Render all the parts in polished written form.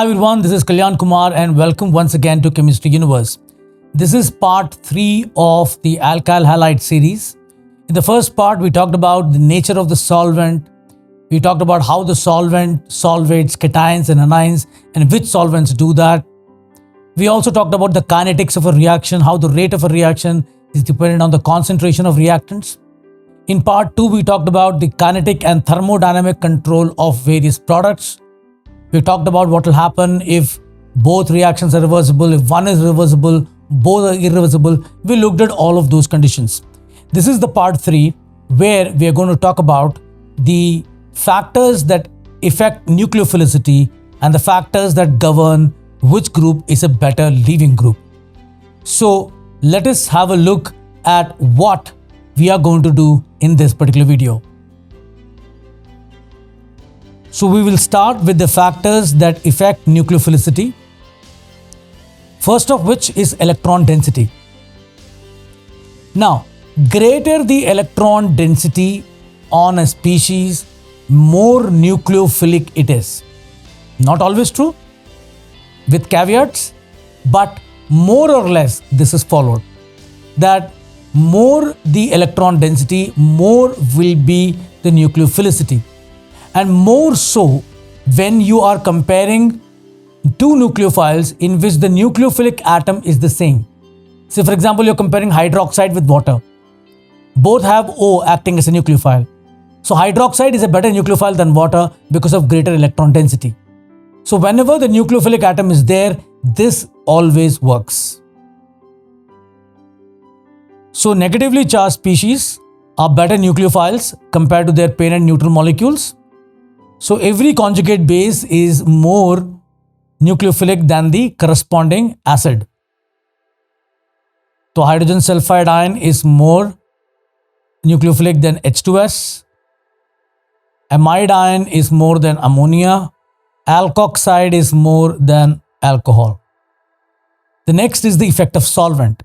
Hi everyone, this is Kalyan Kumar and welcome once again to Chemistry Universe. This is part 3 of the alkyl halide series. In the first part, we talked about the nature of the solvent. We talked about how the solvent solvates cations and anions and which solvents do that. We also talked about the kinetics of a reaction, how the rate of a reaction is dependent on the concentration of reactants. In part 2, we talked about the kinetic and thermodynamic control of various products. We talked about what will happen if both reactions are reversible, if one is reversible, both are irreversible. We looked at all of those conditions. This is the part 3 where we are going to talk about the factors that affect nucleophilicity and the factors that govern which group is a better leaving group. So let us have a look at what we are going to do in this particular video. So we will start with the factors that affect nucleophilicity. First of which is electron density. Now, greater the electron density on a species, more nucleophilic it is. Not always true, with caveats, but more or less this is followed. That more the electron density, more will be the nucleophilicity. And more so when you are comparing two nucleophiles in which the nucleophilic atom is the same. So for example, you're comparing hydroxide with water. Both have O acting as a nucleophile. So hydroxide is a better nucleophile than water because of greater electron density. So whenever the nucleophilic atom is there, this always works. So negatively charged species are better nucleophiles compared to their parent neutral molecules. So every conjugate base is more nucleophilic than the corresponding acid. So hydrogen sulfide ion is more nucleophilic than H2S. Amide ion is more than ammonia. Alkoxide is more than alcohol. The next is the effect of solvent.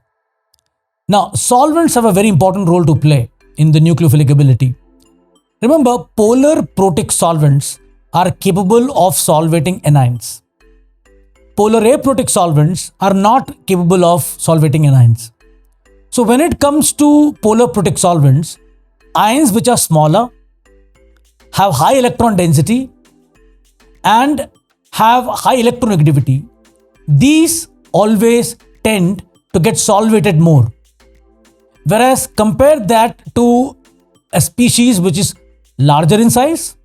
Now, solvents have a very important role to play in the nucleophilic ability. Remember, polar protic solvents are capable of solvating anions. Polar aprotic solvents are not capable of solvating anions. So when it comes to polar protic solvents, ions which are smaller, have high electron density and have high electronegativity, these always tend to get solvated more. Whereas compare that to a species which is larger in size,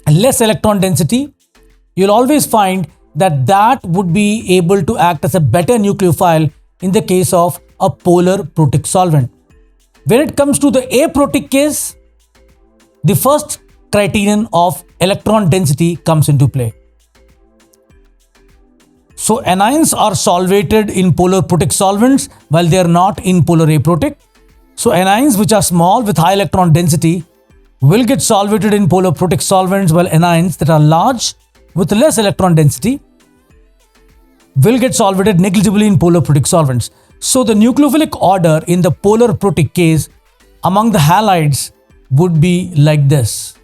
less electron density, you'll always find that that would be able to act as a better nucleophile in the case of a polar protic solvent. When it comes to the aprotic case, the first criterion of electron density comes into play. So anions are solvated in polar protic solvents while they are not in polar aprotic. So anions which are small with high electron density will get solvated in polar protic solvents, while anions that are large with less electron density will get solvated negligibly in polar protic solvents. So the nucleophilic order in the polar protic case among the halides would be like this.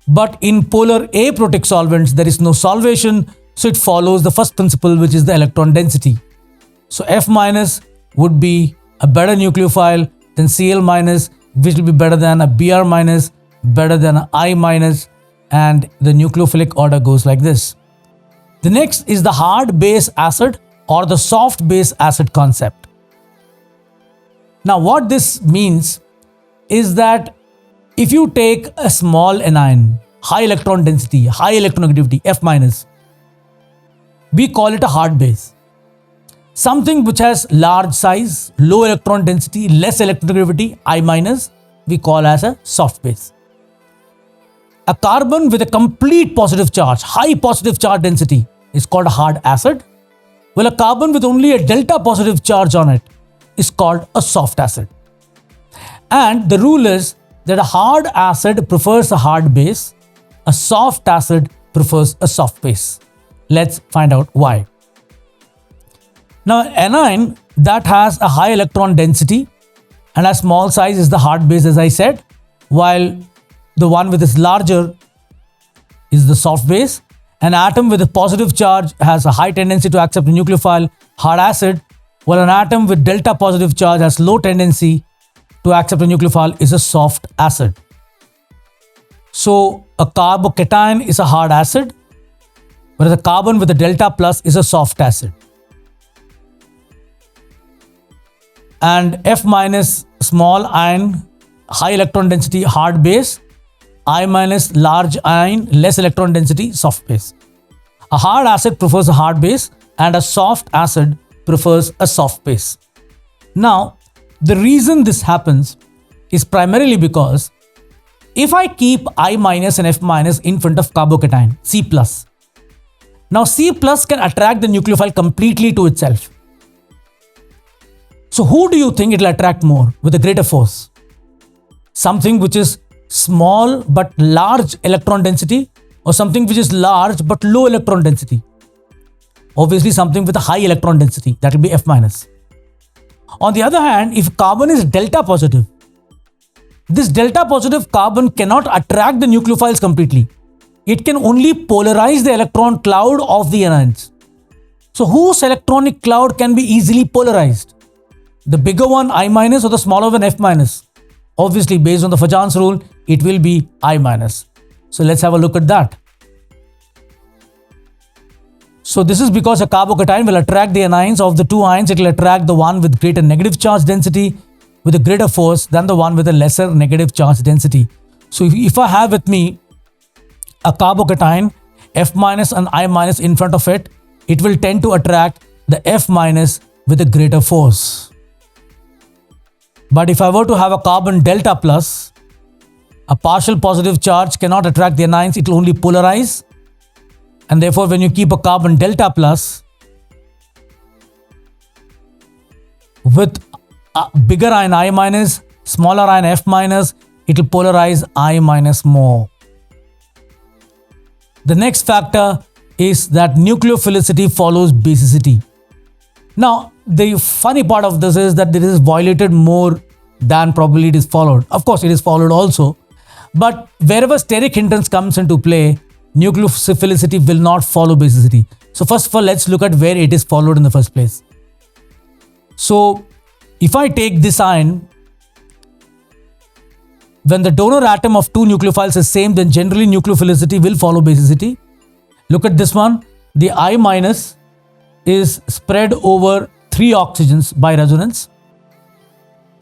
But in polar aprotic solvents, there is no solvation, so it follows the first principle, which is the electron density. So F- would be a better nucleophile than Cl-, which will be better than a Br-, better than an I-, and the nucleophilic order goes like this. The next is the hard base acid or the soft base acid concept. Now what this means is that if you take a small anion, high electron density, high electronegativity, F-, we call it a hard base. Something which has large size, low electron density, less electronegativity, I-, we call as a soft base. A carbon with a complete positive charge, high positive charge density, is called a hard acid, while a carbon with only a delta positive charge on it is called a soft acid. And the rule is that a hard acid prefers a hard base, a soft acid prefers a soft base. Let's find out why. Now, anion that has a high electron density and a small size is the hard base, as I said, while the one with its larger is the soft base. An atom with a positive charge has a high tendency to accept a nucleophile hard acid, while an atom with delta positive charge has low tendency to accept a nucleophile is a soft acid. So a carbocation is a hard acid, whereas a carbon with a delta plus is a soft acid. And F minus small ion, high electron density, hard base. I minus large ion, less electron density, soft base. A hard acid prefers a hard base and a soft acid prefers a soft base. Now, the reason this happens is primarily because if I keep I minus and F minus in front of carbocation, C plus. Now C plus can attract the nucleophile completely to itself. So who do you think it will attract more with a greater force? Something which is small but large electron density, or something which is large but low electron density? Obviously something with a high electron density, that will be F minus. On the other hand, if carbon is delta positive, this delta positive carbon cannot attract the nucleophiles completely. It can only polarize the electron cloud of the anions. So whose electronic cloud can be easily polarized? The bigger one, I minus, or the smaller one, F minus? Obviously, based on the Fajan's rule, it will be I minus. So let's have a look at that. So this is because a carbocation will attract the anions of the two ions. It will attract the one with greater negative charge density with a greater force than the one with a lesser negative charge density. So if I have with me a carbocation, F minus and I minus in front of it, it will tend to attract the F minus with a greater force. But if I were to have a carbon delta plus, a partial positive charge cannot attract the anions, it will only polarize. And therefore, when you keep a carbon delta plus with a bigger ion I minus, smaller ion F minus, it will polarize I minus more. The next factor is that nucleophilicity follows basicity. Now, the funny part of this is that it is violated more than probably it is followed. Of course, it is followed also. But wherever steric hindrance comes into play, nucleophilicity will not follow basicity. So first of all, let's look at where it is followed in the first place. So if I take this ion, when the donor atom of two nucleophiles is same, then generally nucleophilicity will follow basicity. Look at this one. The I minus is spread over 3 oxygens by resonance.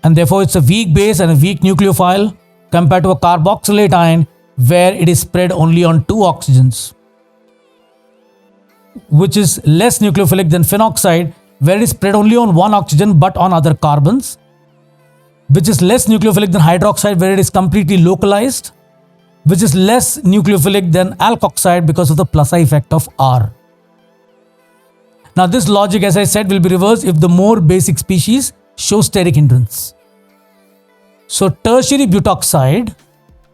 And therefore, it's a weak base and a weak nucleophile compared to a carboxylate ion where it is spread only on 2 oxygens, which is less nucleophilic than phenoxide where it is spread only on 1 oxygen but on other carbons, which is less nucleophilic than hydroxide where it is completely localized, which is less nucleophilic than alkoxide because of the plus I effect of R. Now this logic, as I said, will be reversed if the more basic species show steric hindrance. So tertiary butoxide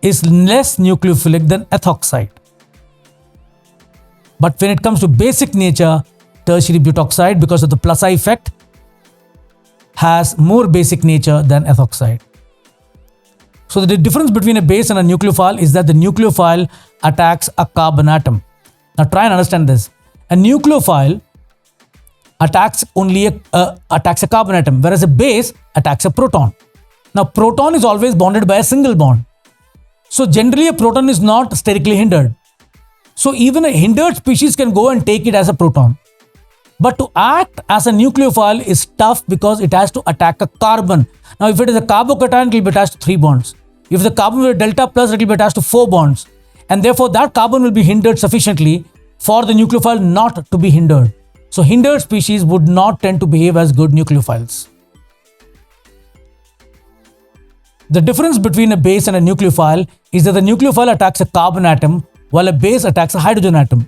is less nucleophilic than ethoxide. But when it comes to basic nature, tertiary butoxide, because of the plus I effect, has more basic nature than ethoxide. So the difference between a base and a nucleophile is that the nucleophile attacks a carbon atom. Now try and understand this. A nucleophile attacks a carbon atom, whereas a base attacks a proton. Now proton is always bonded by a single bond. So generally a proton is not sterically hindered. So even a hindered species can go and take it as a proton. But to act as a nucleophile is tough because it has to attack a carbon. Now if it is a carbocation, it will be attached to 3 bonds. If the carbon with a delta plus, it will be attached to 4 bonds. And therefore that carbon will be hindered sufficiently for the nucleophile not to be hindered. So hindered species would not tend to behave as good nucleophiles. The difference between a base and a nucleophile is that the nucleophile attacks a carbon atom while a base attacks a hydrogen atom.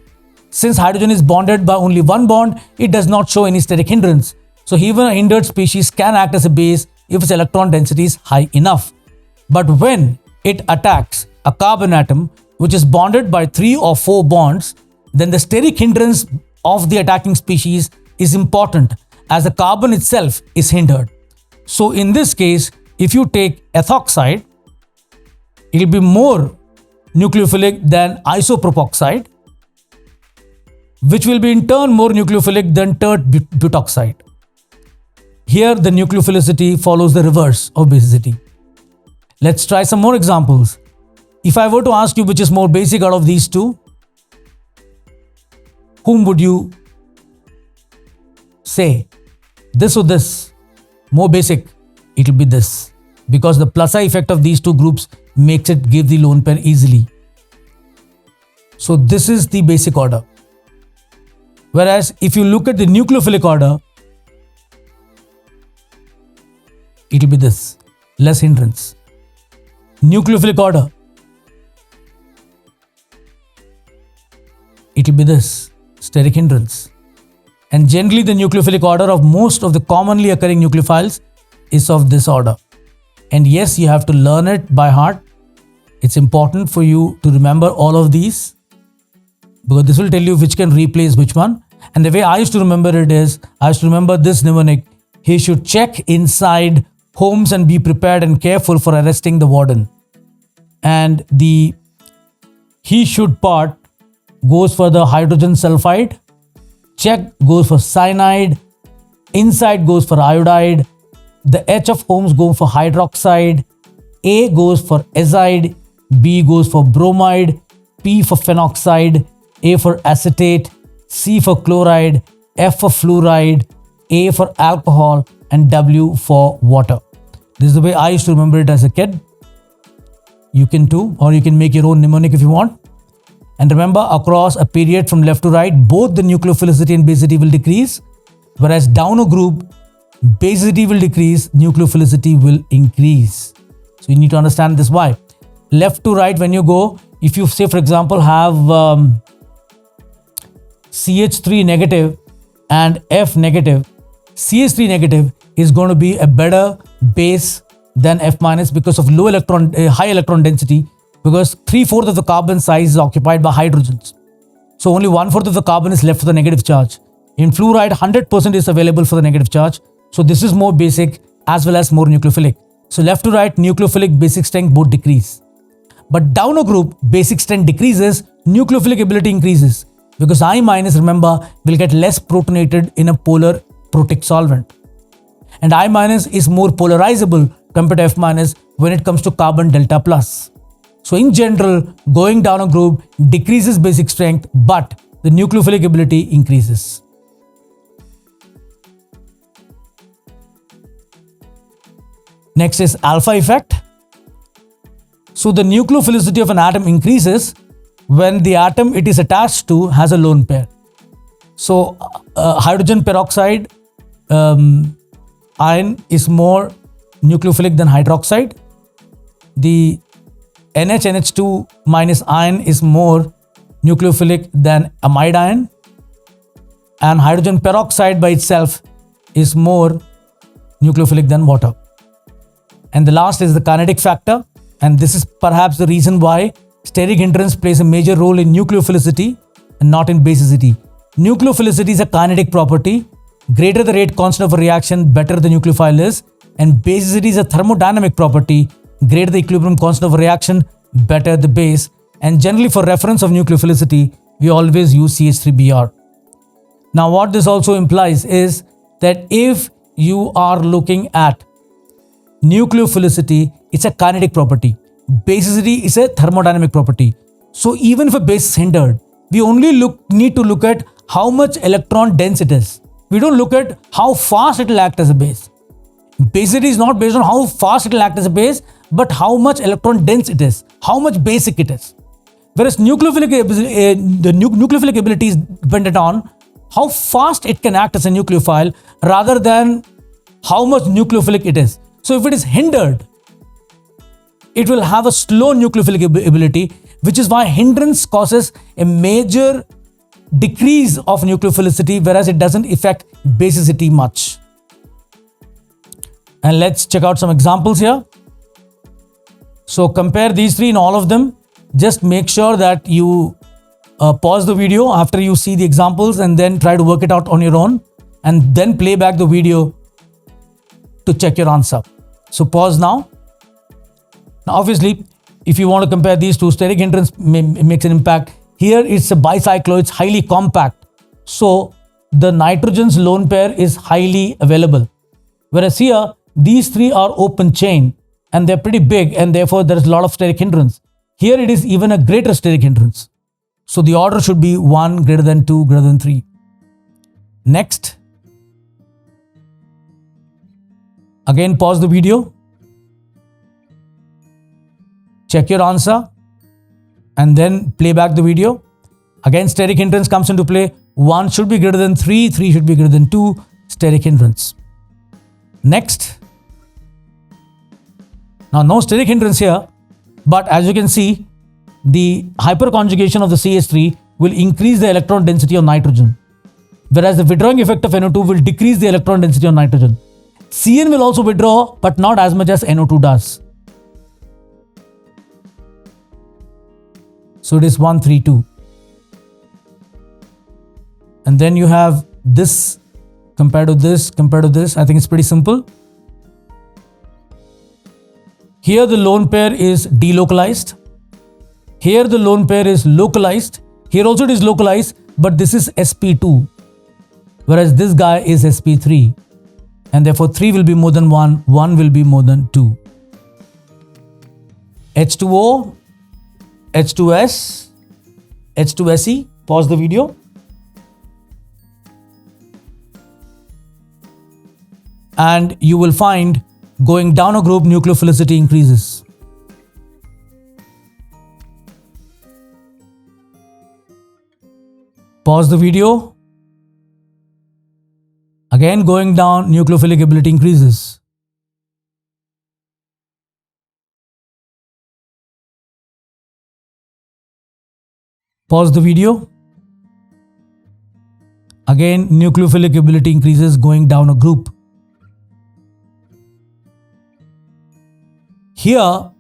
Since hydrogen is bonded by only 1 bond, it does not show any steric hindrance. So even a hindered species can act as a base if its electron density is high enough. But when it attacks a carbon atom which is bonded by 3 or 4 bonds, then the steric hindrance of the attacking species is important as the carbon itself is hindered. So in this case, if you take ethoxide, it will be more nucleophilic than isopropoxide, which will be in turn more nucleophilic than tert butoxide. Here the nucleophilicity follows the reverse of basicity. Let's try some more examples. If I were to ask you which is more basic out of these two, whom would you say? This or this? More basic, it will be this, because the plus I effect of these two groups makes it give the lone pair easily. So this is the basic order. Whereas if you look at the nucleophilic order, it will be this, less hindrance. Nucleophilic order, it will be this, steric hindrance. And generally the nucleophilic order of most of the commonly occurring nucleophiles is of this order. And yes, you have to learn it by heart. It's important for you to remember all of these, because this will tell you which can replace which one. And the way I used to remember it is, I used to remember this mnemonic: he should check inside Holmes and be prepared and careful for arresting the warden. And the he should part goes for the hydrogen sulfide, check goes for cyanide, inside goes for iodide, the H of Holmes goes for hydroxide, A goes for azide, B goes for bromide, P for phenoxide, A for acetate, C for chloride, F for fluoride, A for alcohol, and W for water. This is the way I used to remember it as a kid. You can too, or you can make your own mnemonic if you want. And remember, across a period from left to right, both the nucleophilicity and basicity will decrease, whereas down a group, basicity will decrease, nucleophilicity will increase. So you need to understand this why. Left to right, when you go, if you say for example have CH3 negative and F negative, CH3 negative is going to be a better base than F minus because of high electron density, because 3/4 of the carbon size is occupied by hydrogens. So only 1/4 of the carbon is left for the negative charge. In fluoride, 100% is available for the negative charge. So this is more basic as well as more nucleophilic. So left to right, nucleophilic, basic strength both decrease. But down a group, basic strength decreases, nucleophilic ability increases, because I minus, remember, will get less protonated in a polar protic solvent. And I minus is more polarizable compared to F minus when it comes to carbon delta plus. So in general, going down a group decreases basic strength, but the nucleophilic ability increases. Next is alpha effect. So the nucleophilicity of an atom increases when the atom it is attached to has a lone pair. So hydrogen peroxide ion is more nucleophilic than hydroxide. The NH2 minus ion is more nucleophilic than amide ion. And hydrogen peroxide by itself is more nucleophilic than water. And the last is the kinetic factor. And this is perhaps the reason why steric hindrance plays a major role in nucleophilicity and not in basicity. Nucleophilicity is a kinetic property. Greater the rate constant of a reaction, better the nucleophile is. And basicity is a thermodynamic property. Greater the equilibrium constant of a reaction, better the base. And generally for reference of nucleophilicity, we always use CH3Br. Now what this also implies is that if you are looking at nucleophilicity, it's a kinetic property. Basicity is a thermodynamic property. So even if a base is hindered, we only need to look at how much electron dense it is. We don't look at how fast it will act as a base. Basicity is not based on how fast it will act as a base, but how much electron dense it is, how much basic it is. Whereas nucleophilic ability is dependent on how fast it can act as a nucleophile rather than how much nucleophilic it is. So if it is hindered, it will have a slow nucleophilic ability, which is why hindrance causes a major decrease of nucleophilicity, whereas it doesn't affect basicity much. And let's check out some examples here. So compare these three in all of them. Just make sure that you pause the video after you see the examples and then try to work it out on your own and then play back the video to check your answer. So pause now. Now obviously, if you want to compare these two, steric hindrance makes an impact. Here it's a bicyclo, it's highly compact. So the nitrogen's lone pair is highly available. Whereas here, these three are open chain and they're pretty big, and therefore there is a lot of steric hindrance. Here it is even a greater steric hindrance. So the order should be 1 greater than 2 greater than 3. Next. Again, pause the video. Check your answer and then play back the video. Again, steric hindrance comes into play. 1 should be greater than 3, 3 should be greater than 2, steric hindrance. Next. Now, no steric hindrance here, but as you can see, the hyperconjugation of the CH3 will increase the electron density of nitrogen, whereas the withdrawing effect of NO2 will decrease the electron density of nitrogen. CN will also withdraw, but not as much as NO2 does. So it is 1, 3, 2. And then you have this compared to this, compared to this. I think it's pretty simple. Here the lone pair is delocalized. Here the lone pair is localized. Here also it is localized, but this is sp2, whereas this guy is sp3. And therefore 3 will be more than 1, 1 will be more than 2. H2O, H2S, H2Se. Pause the video. And you will find going down a group, nucleophilicity increases. Pause the video. Again, going down, nucleophilic ability increases. Pause the video. Again, nucleophilic ability increases going down a group. Here,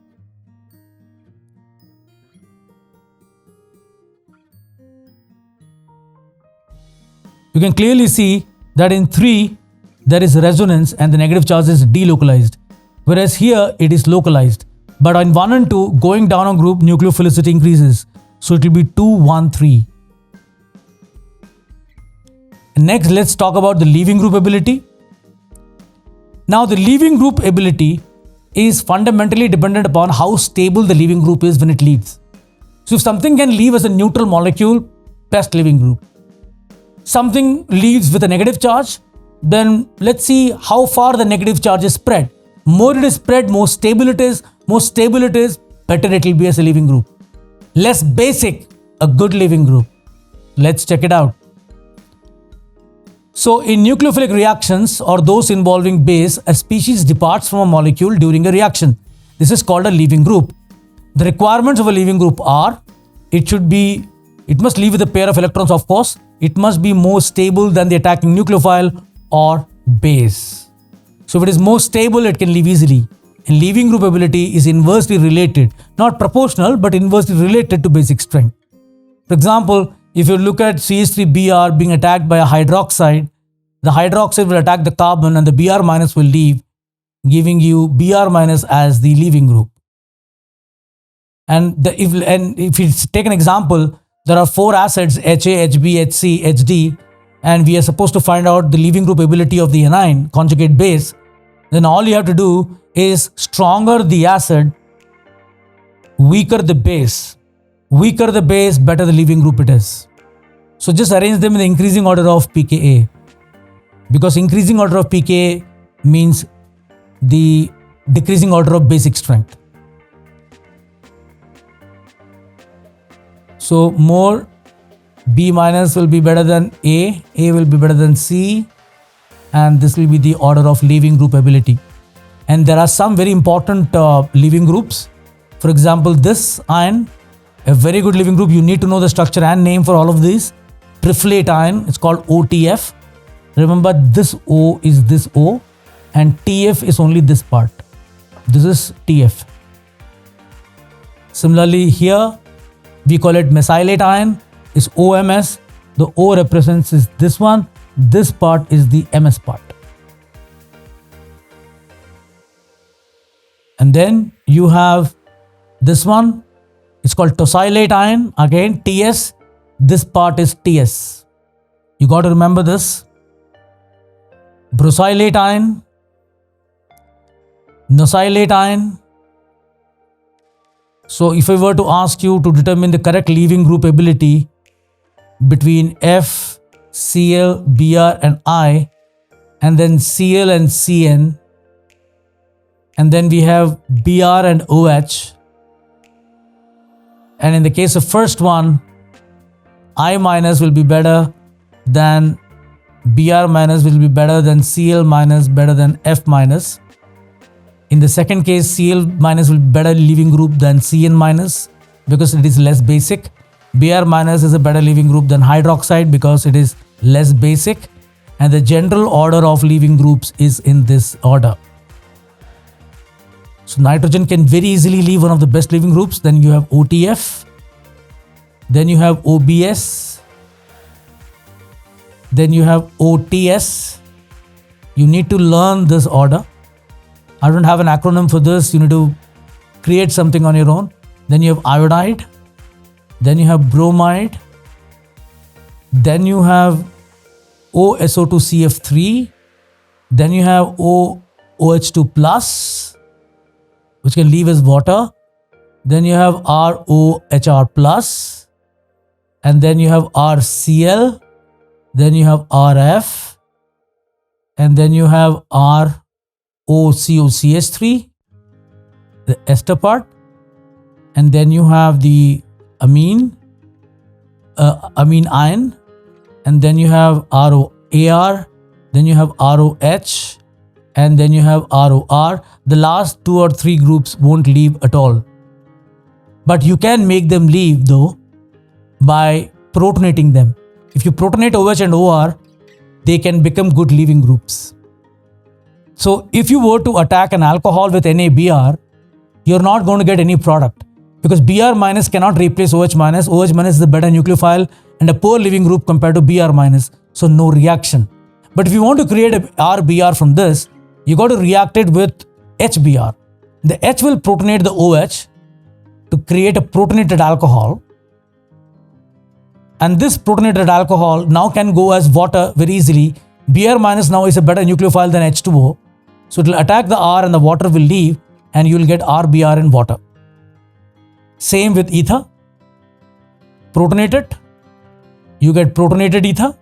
you can clearly see that in 3, there is resonance and the negative charge is delocalized, whereas here it is localized. But in 1 and 2, going down a group, nucleophilicity increases. So it will be 2, 1, 3. Next, let's talk about the leaving group ability. Now, the leaving group ability is fundamentally dependent upon how stable the leaving group is when it leaves. So if something can leave as a neutral molecule, best leaving group. Something leaves with a negative charge, then let's see how far the negative charge is spread. More it is spread, more stable it is. More stable it is, better it will be as a leaving group. Less basic, a good leaving group. Let's check it out. So in nucleophilic reactions or those involving base, a species departs from a molecule during a reaction. This is called a leaving group. The requirements of a leaving group are, it must leave with a pair of electrons, of course. It must be more stable than the attacking nucleophile or base. So if it is more stable, it can leave easily. And leaving group ability is inversely related, not proportional, but inversely related to basic strength. For example, if you look at CH3Br being attacked by a hydroxide, the hydroxide will attack the carbon and the Br minus will leave, giving you Br minus as the leaving group. And if you take an example, there are 4 acids, HA, HB, HC, HD, and we are supposed to find out the leaving group ability of the anion, conjugate base. Then all you have to do is stronger the acid, weaker the base. Weaker the base, better the leaving group it is. So just arrange them in the increasing order of pKa. Because increasing order of pKa means the decreasing order of basic strength. So more B minus will be better than A will be better than C, and this will be the order of leaving group ability. And there are some very important leaving groups. For example, this ion, a very good leaving group. You need to know the structure and name for all of these. Triflate ion, it's called OTF. Remember, this O is this O and TF is only this part. This is TF. Similarly, here we call it mesylate ion, is OMS. The O represents is this one. This part is the MS part. And then you have This one is called tosylate ion. Again, TS. This part is TS. You got to remember this. Brosylate ion, nosylate ion. So if I were to ask you to determine the correct leaving group ability between F, Cl, Br and I, and then Cl and Cn, and then we have Br and OH, and in the case of first one, I minus will be better than Br minus, will be better than Cl minus, better than F minus. In the second case, Cl minus will be better leaving group than Cn minus because it is less basic. Br minus is a better leaving group than hydroxide because it is less basic. And the general order of leaving groups is in this order. So nitrogen can very easily leave one of the best leaving groups. Then you have OTF. Then you have OBS. Then you have OTS. You need to learn this order. I don't have an acronym for this. You need to create something on your own. Then you have iodide. Then you have bromide. Then you have OSO2CF3. Then you have OH2 plus, which can leave as water. Then you have ROHR plus. And then you have RCl. Then you have RF. And then you have ROCOCH3, the ester part. And then you have the amine ion. And then you have ROAR. Then you have ROH. And then you have ROR. The last 2 or 3 groups won't leave at all. But you can make them leave though by protonating them. If you protonate OH and OR, they can become good leaving groups. So if you were to attack an alcohol with NaBr, you're not going to get any product because Br minus cannot replace OH minus. OH minus is a better nucleophile and a poor leaving group compared to Br minus. So no reaction. But if you want to create a RBr from this, you got to react it with HBr. The H will protonate the OH to create a protonated alcohol. And this protonated alcohol now can go as water very easily. Br minus now is a better nucleophile than H2O. So it will attack the R and the water will leave and you will get RBr in water. Same with ether. Protonate it. You get protonated ether.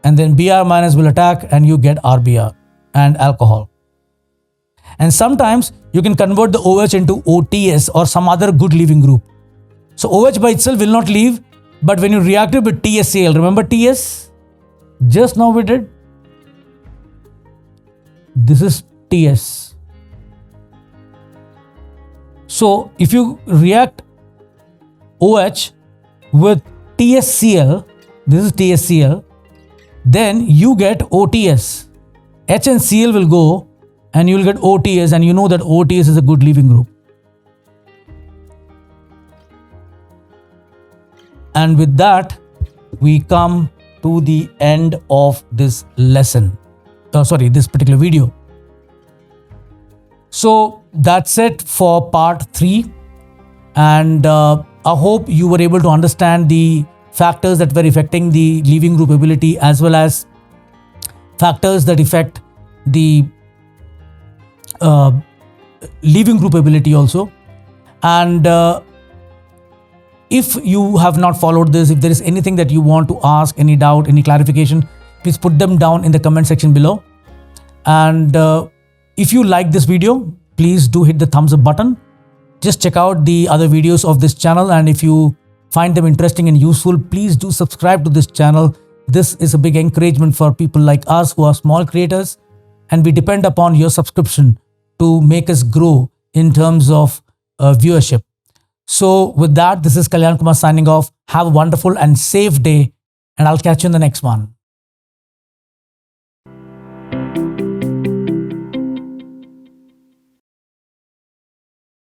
And then Br minus will attack and you get RBr and alcohol. And sometimes you can convert the OH into OTS or some other good leaving group. So OH by itself will not leave, but when you react it with TSCl, remember TS? Just now we did. This is TS. So if you react OH with TSCl, this is TSCl, then you get OTS. H and Cl will go and you will get OTS, and you know that OTS is a good leaving group. And with that, we come to the end of this lesson. This particular video. So that's it for part 3. And I hope you were able to understand the factors that were affecting the leaving group ability as well as factors that affect the leaving group ability also. And if you have not followed this, if there is anything that you want to ask, any doubt, any clarification, please put them down in the comment section below. And if you like this video, please do hit the thumbs up button. Just check out the other videos of this channel, and if you find them interesting and useful, please do subscribe to this channel. This is a big encouragement for people like us who are small creators, and we depend upon your subscription to make us grow in terms of viewership. So with that, this is Kalyan Kumar signing off. Have a wonderful and safe day, and I'll catch you in the next one.